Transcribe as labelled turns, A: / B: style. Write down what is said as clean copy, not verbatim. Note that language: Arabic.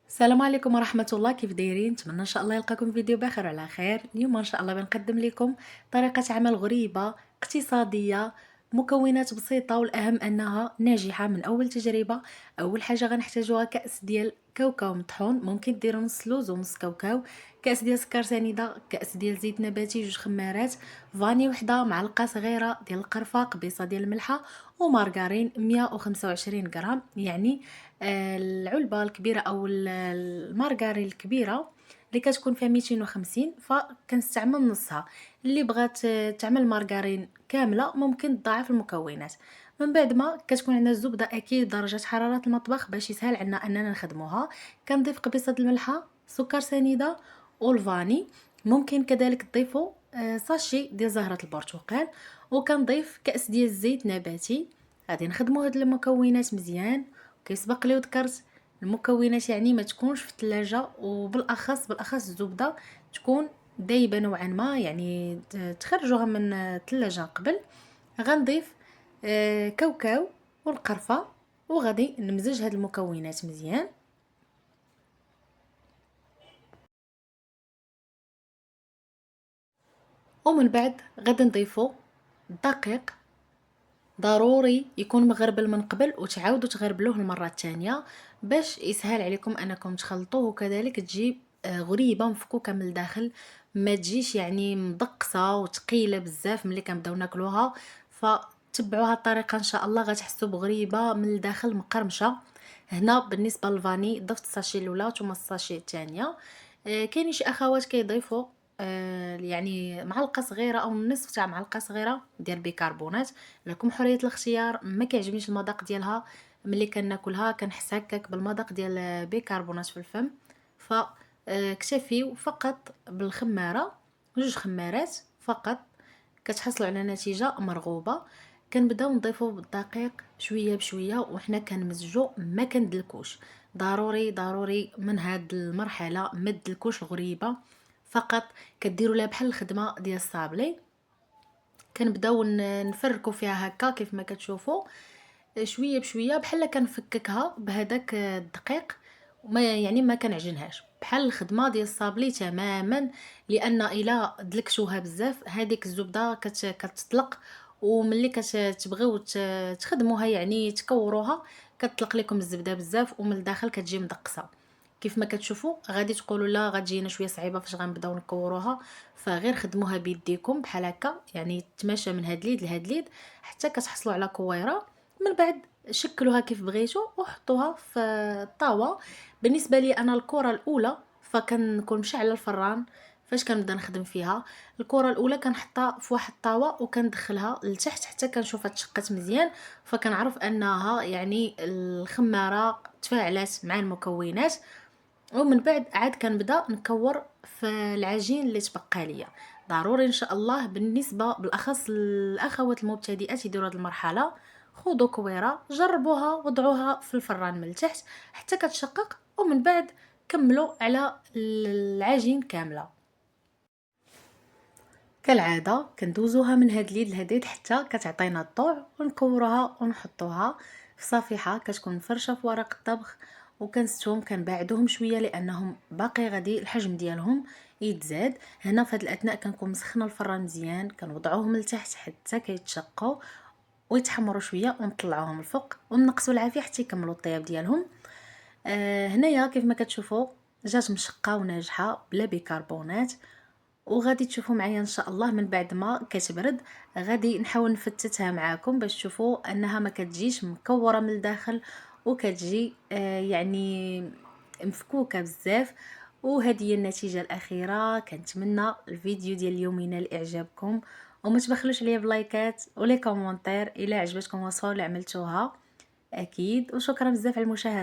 A: السلام عليكم ورحمة الله، كيف دايرين؟ نتمنى ان شاء الله يلقاكم فيديو بخير وعلى خير. اليوم ان شاء الله بنقدم لكم طريقة عمل غريبة اقتصادية، مكونات بسيطة والاهم انها ناجحة من اول تجربة. اول حاجة غنحتاجوها كأس ديال كاوكاو مطحون، ممكن ديروا نص لوز ونص كاوكاو، كأس ديال سكر سنيدة، كأس ديال زيت نباتي، جوج خمارات، فاني وحدة، معلقة صغيرة ديال القرفة، قبيصة ديال الملحة، ومارغرين 125 غرام. يعني العلبة الكبيرة أو المارغرين الكبيرة اللي كتكون فيها 250 فكنستعمل نصها. اللي بغات تعمل مارغرين كاملة ممكن تضاعف المكونات. من بعد ما كتكون عندنا الزبدة أكيد درجة حرارة المطبخ باش يسهل عنا أننا نخدموها. كنضيف قبيصة الملحة، سكر سنيدة، والفاني. ممكن كذلك تضيفوا ساشي ديال زهرة البرتقال، وكنضيف كأس ديال الزيت نباتي. غادي نخدموا هاد المكونات مزيان. كيسبق لي وذكرت المكونات يعني ما تكونش في الثلاجة، وبالاخص الزبده تكون دايبه نوعا ما، يعني تخرجوها من الثلاجه قبل. غنضيف كاوكاو والقرفه، وغادي نمزج هاد المكونات مزيان. ومن بعد غادي نضيفو الدقيق، ضروري يكون مغربل من قبل وتعاودوا تغربلوه المره الثانيه باش يسهل عليكم انكم تخلطوه، وكذلك تجي غريبه مفكوكه من الداخل، ما تجيش يعني مدقسه وثقيله بزاف ملي كنبداو ناكلوها. فتبعوا هاد الطريقه ان شاء الله غتحسوا بغريبه من الداخل مقرمشه. هنا بالنسبه للفاني ضفت الساشي الاولى ثم الساشي الثانيه. كاينين شي اخوات كيضيفوا يعني معلقه صغيره او نصف تاع معلقه صغيره ديال بيكربونات. لكم حريه الاختيار. ما كيعجبنيش المذاق ديالها، ملي كناكلها كنحس هكاك بالمذاق ديال بيكربونات في الفم. ف اكتفيو فقط بالخماره، جوج خمارات فقط، كتحصلوا على نتيجه مرغوبه. كنبداو نضيفو بالدقيق شويه بشويه وحنا كنمزجو، ما كندلكوش. ضروري من هاد المرحله ما تدلكوش الغريبه، فقط كديروا لها بحال الخدمه ديال الصابلي. كنبداو نفركوا فيها هكا كيف ما كتشوفوا، شويه بشويه بحال كنفككها بهذاك الدقيق. ما كنعجنهاش بحال الخدمه ديال الصابلي تماما، لان الا دلكتوها بزاف هذيك الزبده كتطلق، وملي كتبغيو تخدموها يعني تكوروها كتطلق لكم الزبده بزاف ومن الداخل كتجي مدقسه. كيف ما كتشوفوا غادي تقولوا لا غتجينا شويه صعيبه فاش غنبداو نكوروها، فغير خدموها بيديكم بحال هكا، يعني تماشى من هاد اليد لهاد اليد حتى كتحصلوا على كويره. من بعد شكلوها كيف بغيتو وحطوها في الطاوه. بالنسبه لي انا الكره الاولى فكنكون مشعله الفران فاش كنبدا نخدم فيها. الكره الاولى كنحطها في واحد الطاوه وكندخلها لتحت حتى كنشوفها تشقت مزيان، فكنعرف انها يعني الخماره تفاعلات مع المكونات. ومن بعد عاد كنبدا نكور في العجين اللي تبقى ليا. ضروري ان شاء الله بالنسبه بالاخص الاخوات المبتدئات يديروا هذه المرحله، خذوا كويره جربوها وضعوها في الفران من التحت حتى كتشقق، ومن بعد كملوا على العجين كامله. كالعاده كندوزوها من هاد اليد لهاديد حتى كتعطينا الضوء، ونكوروها ونحطوها في صفيحه كتكون مفرشه في ورق الطبخ. وكنستهم كنبعدوهم شويه لانهم باقي غادي الحجم ديالهم يتزاد. هنا في هاد الاثناء كنكون مسخنه الفران مزيان، كنوضعوهم لتحت حتى كيتشقوا ويتحمروا شويه ونطلعوهم الفوق ونقصوا العافيه حتى يكملوا الطياب ديالهم. هنايا كيف ما كتشوفوا جات مشقه وناجحه بلا بيكربونات. وغادي تشوفوا معايا ان شاء الله من بعد ما كتبرد غادي نحاول نفتتها معاكم باش تشوفوا انها ما كتجيش مكوره من الداخل، وكتجي يعني مفكوكه بزاف. وهذه هي النتيجه الاخيره. كنتمنى الفيديو ديال اليوم ينال اعجابكم، وما تبخلوش عليا بلايكات ولي كومونتير الا عجبتكم الوصفه ولا عملتوها اكيد. وشكرا بزاف على المشاهده.